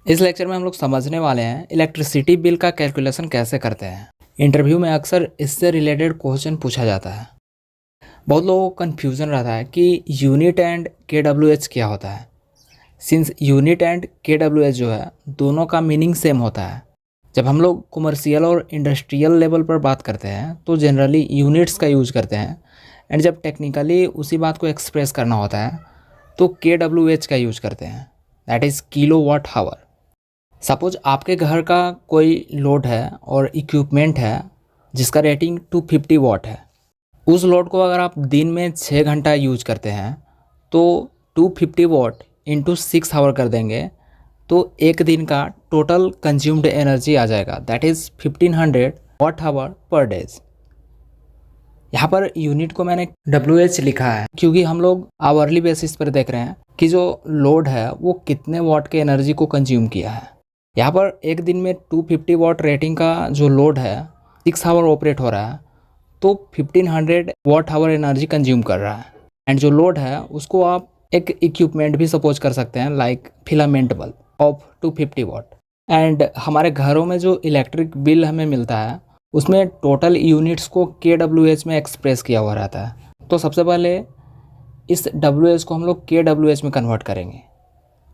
इस लेक्चर में हम लोग समझने वाले हैं इलेक्ट्रिसिटी बिल का कैलकुलेशन कैसे करते हैं। इंटरव्यू में अक्सर इससे रिलेटेड क्वेश्चन पूछा जाता है। बहुत लोगों को कन्फ्यूज़न रहता है कि यूनिट एंड KWH क्या होता है। सिंस यूनिट एंड KWH जो है दोनों का मीनिंग सेम होता है। जब हम लोग कमर्शियल और इंडस्ट्रियल लेवल पर बात करते हैं तो जनरली यूनिट्स का यूज करते हैं, एंड जब टेक्निकली उसी बात को एक्सप्रेस करना होता है तो KWH का यूज करते हैं, that is kilowatt hour. Suppose आपके घर का कोई लोड है और इक्विपमेंट है जिसका रेटिंग 250 वाट है। उस लोड को अगर आप दिन में 6 घंटा यूज करते हैं तो 250 वाट इंटू 6 आवर कर देंगे तो एक दिन का टोटल कंज्यूम्ड एनर्जी आ जाएगा, that is 1500 watt hour per days. यहाँ पर यूनिट को मैंने WH लिखा है क्योंकि हम लोग आवरली बेसिस पर देख रहे हैं कि जो लोड है वो कितने वाट के एनर्जी को कंज्यूम किया है। यहाँ पर एक दिन में 250 वाट रेटिंग का जो लोड है 6 आवर ऑपरेट हो रहा है तो 1500 वाट आवर एनर्जी कंज्यूम कर रहा है। एंड जो लोड है उसको आप एक इक्विपमेंट भी सपोज कर सकते हैं like filament bulb of 250 watt. And हमारे घरों में जो इलेक्ट्रिक बिल हमें मिलता है उसमें टोटल यूनिट्स को KWH में एक्सप्रेस किया हुआ रहता है। तो सबसे पहले इस WH को हम लोग KWH में कन्वर्ट करेंगे।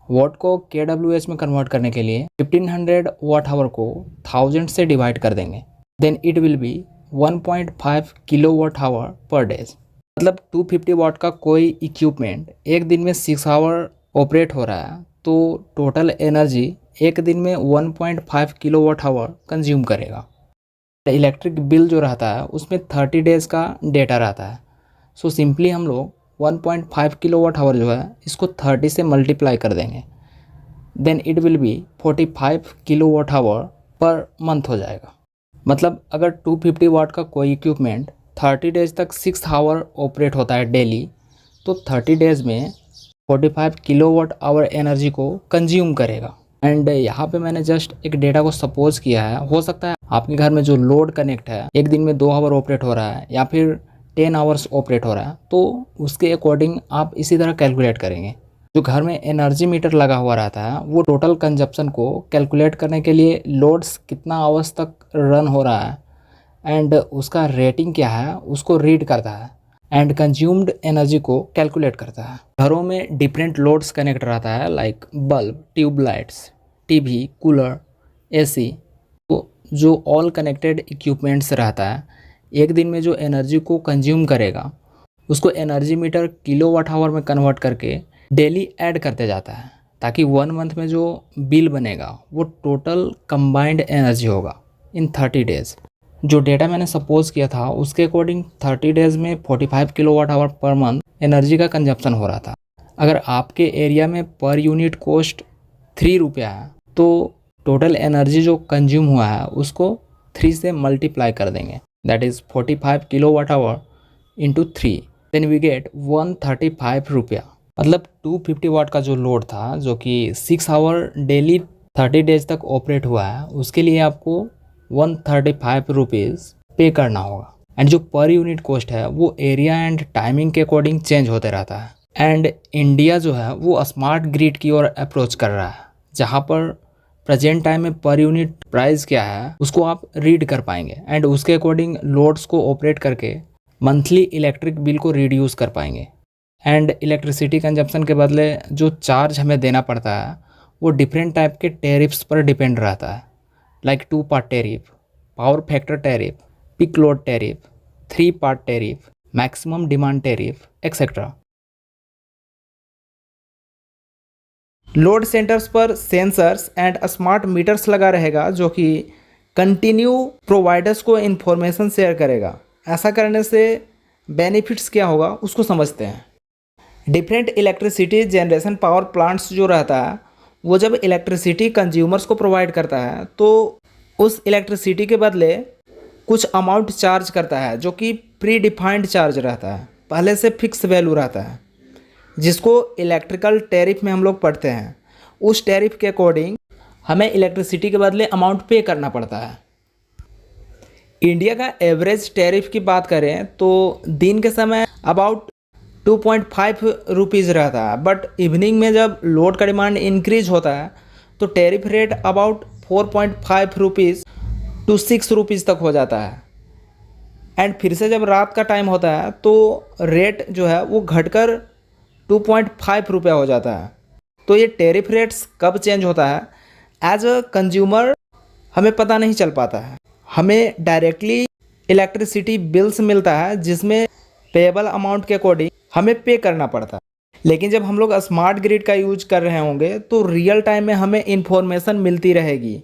वाट को KWH में कन्वर्ट करने के लिए 1500 वाट आवर को 1000 से डिवाइड कर देंगे, then it will be 1.5 kilowatt hour per days. मतलब 250 वाट का कोई इक्विपमेंट एक दिन में 6 आवर ऑपरेट हो रहा है तो टोटल एनर्जी एक दिन में 1.5 किलो वाट आवर कंज्यूम करेगा। इलेक्ट्रिक बिल जो रहता है उसमें 30 डेज का डेटा रहता है। सो सिंपली हम लोग 1.5 किलो वाट आवर जो है इसको 30 से मल्टीप्लाई कर देंगे, then it will be 45 kilowatt hour per month हो जाएगा। मतलब अगर 250 वाट का कोई इक्विपमेंट 30 डेज तक 6 आवर ऑपरेट होता है डेली तो 30 डेज में 45 किलो वाट आवर एनर्जी को कंज्यूम करेगा। एंड यहाँ पे मैंने जस्ट एक डेटा को सपोज किया है। हो सकता है आपके घर में जो लोड कनेक्ट है एक दिन में 2 आवर ऑपरेट हो रहा है या फिर 10 आवर्स ऑपरेट हो रहा है, तो उसके अकॉर्डिंग आप इसी तरह कैलकुलेट करेंगे। जो घर में एनर्जी मीटर लगा हुआ रहता है वो टोटल कंजप्शन को कैलकुलेट करने के लिए लोड्स कितना आवर्स तक रन हो रहा है एंड उसका रेटिंग क्या है उसको रीड करता है एंड कंज्यूम्ड एनर्जी को कैलकुलेट करता है। घरों में डिफरेंट लोड्स कनेक्ट रहता है like bulb, tubelights, TV, cooler, AC। तो जो ऑल कनेक्टेड इक्विपमेंट्स रहता है एक दिन में जो एनर्जी को कंज्यूम करेगा उसको energy meter kilowatt hour में कन्वर्ट करके डेली ऐड करते जाता है ताकि 1 मंथ में जो बिल बनेगा वो टोटल कंबाइंड एनर्जी होगा इन 30 डेज। जो डेटा मैंने सपोज किया था उसके अकॉर्डिंग 30 डेज में 45 kilowatt hour per month energy का कंजप्शन हो रहा था। अगर आपके एरिया में पर यूनिट कॉस्ट 3 रुपया है तो टोटल एनर्जी जो कंज्यूम हुआ है उसको 3 से मल्टीप्लाई कर देंगे, that is 45 kilowatt hour into 3, then we get 135 रुपया। मतलब 250 वाट का जो लोड था जो कि 6 आवर डेली 30 डेज तक ऑपरेट हुआ है उसके लिए आपको 135 रुपीज़ पे करना होगा। एंड जो पर यूनिट कॉस्ट है वो एरिया एंड टाइमिंग के अकॉर्डिंग चेंज होते रहता है। एंड इंडिया जो है वो स्मार्ट ग्रिड की ओर अप्रोच कर रहा है जहाँ पर प्रेजेंट टाइम में पर यूनिट प्राइस क्या है उसको आप रीड कर पाएंगे एंड उसके अकॉर्डिंग लोड्स को ऑपरेट करके मंथली इलेक्ट्रिक बिल को रिड्यूस कर पाएंगे। एंड इलेक्ट्रिसिटी कंजप्शन के बदले जो चार्ज हमें देना पड़ता है वो डिफरेंट टाइप के टेरिफ्स पर डिपेंड रहता है like 2 part tariff, power factor tariff, peak load tariff, 3 part tariff, maximum demand tariff etcetera. Load centres पर सेंसर्स एंड स्मार्ट मीटर्स लगा रहेगा जो कि कंटिन्यू प्रोवाइडर्स को इन्फॉर्मेशन शेयर करेगा। ऐसा करने से बेनिफिट्स क्या होगा उसको समझते हैं। Different electricity generation power plants जो रहता है वो जब इलेक्ट्रिसिटी कंज्यूमर्स को प्रोवाइड करता है तो उस इलेक्ट्रिसिटी के बदले कुछ अमाउंट चार्ज करता है जो कि प्री डिफाइंड चार्ज रहता है, पहले से फिक्स वैल्यू रहता है जिसको इलेक्ट्रिकल टैरिफ में हम लोग पढ़ते हैं। उस टैरिफ के अकॉर्डिंग हमें इलेक्ट्रिसिटी के बदले अमाउंट पे करना पड़ता है। इंडिया का एवरेज टैरिफ की बात करें तो दिन के समय अबाउट 2.5 रुपीज़ रहता है, बट इवनिंग में जब लोड का डिमांड इंक्रीज होता है तो tariff rate about 4.5 rupees to 6 rupees तक हो जाता है। एंड फिर से जब रात का टाइम होता है तो रेट जो है वो घटकर 2.5 रुपया हो जाता है। तो ये टैरिफ रेट्स कब चेंज होता है, एज अ कंज्यूमर हमें पता नहीं चल पाता है। हमें डायरेक्टली इलेक्ट्रिसिटी बिल्स मिलता है जिसमें पेएबल अमाउंट के अकॉर्डिंग हमें पे करना पड़ता है। लेकिन जब हम लोग स्मार्ट ग्रिड का यूज कर रहे होंगे तो रियल टाइम में हमें इंफॉर्मेशन मिलती रहेगी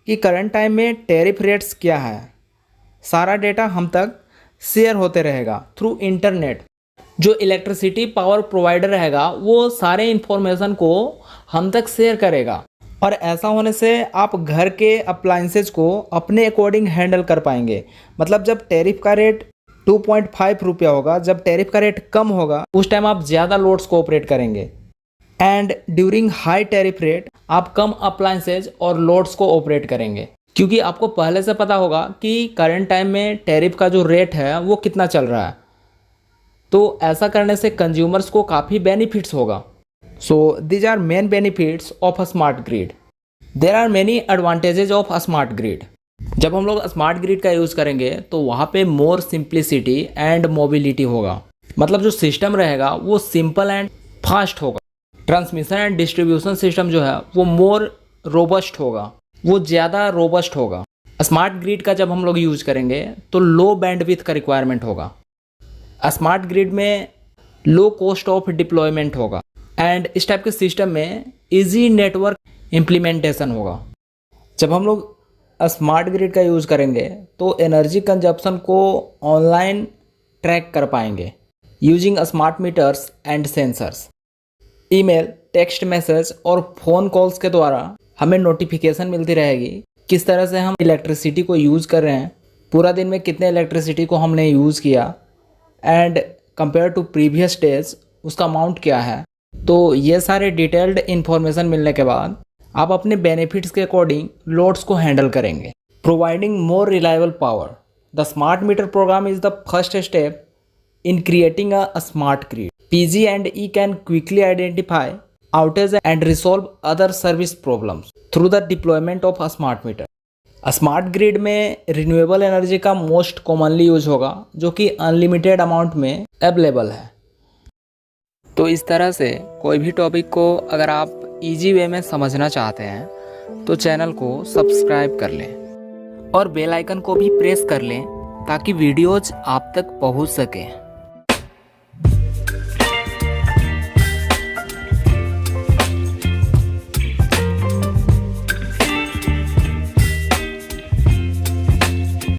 कि करंट टाइम में टैरिफ रेट्स क्या है। सारा डेटा हम तक शेयर होते रहेगा थ्रू इंटरनेट। जो इलेक्ट्रिसिटी पावर प्रोवाइडर रहेगा वो सारे इंफॉर्मेशन को हम तक शेयर करेगा, और ऐसा होने से आप घर के अप्लाइंसेज को अपने अकॉर्डिंग हैंडल कर पाएंगे। मतलब जब टैरिफ का रेट 2.5 रुपया होगा, जब टैरिफ का रेट कम होगा उस टाइम आप ज़्यादा लोड्स को ऑपरेट करेंगे, and during high tariff rate आप कम अप्लाइंसेज और लोड्स को ऑपरेट करेंगे, क्योंकि आपको पहले से पता होगा कि करंट टाइम में टैरिफ का जो रेट है वो कितना चल रहा है। तो ऐसा करने से कंज्यूमर्स को काफ़ी बेनिफिट्स होगा। So these are main benefits of a smart grid. There are many advantages of a smart grid. जब हम लोग स्मार्ट ग्रिड का यूज़ करेंगे तो वहाँ पे मोर सिंप्लिसिटी एंड मोबिलिटी होगा। मतलब जो सिस्टम रहेगा वो सिंपल एंड फास्ट होगा। ट्रांसमिशन एंड डिस्ट्रीब्यूशन सिस्टम जो है वो मोर रोबस्ट होगा, वो ज़्यादा रोबस्ट होगा। स्मार्ट ग्रिड का जब हम लोग यूज़ करेंगे तो लो बैंडविड्थ का रिक्वायरमेंट होगा। स्मार्ट ग्रिड में लो कॉस्ट ऑफ डिप्लॉयमेंट होगा, एंड इस टाइप के सिस्टम में इजी नेटवर्क इम्प्लीमेंटेशन होगा। जब हम लोग स्मार्ट ग्रिड का यूज़ करेंगे तो एनर्जी कंजप्शन को ऑनलाइन ट्रैक कर पाएंगे using smart meters and sensors. Email, text message और फ़ोन कॉल्स के द्वारा हमें नोटिफिकेशन मिलती रहेगी किस तरह से हम इलेक्ट्रिसिटी को यूज़ कर रहे हैं, पूरा दिन में कितने इलेक्ट्रिसिटी को हमने यूज़ किया, and compare to previous days उसका अमाउंट क्या है। तो ये सारे डिटेल्ड इन्फॉर्मेशन मिलने के बाद आप अपने बेनिफिट्स के अकॉर्डिंग लोड्स को हैंडल करेंगे। Providing more reliable power, the smart meter program is the first step in creating a smart grid. PG&E can quickly identify outage and resolve other service problems through the deployment of a smart meter। Smart grid में renewable energy का most commonly use होगा जो कि unlimited amount में available है। तो इस तरह से कोई भी टॉपिक को अगर आप इजी वे में समझना चाहते हैं तो चैनल को सब्सक्राइब कर लें और बेल आइकन को भी प्रेस कर लें ताकि वीडियोज आप तक पहुंच सकें।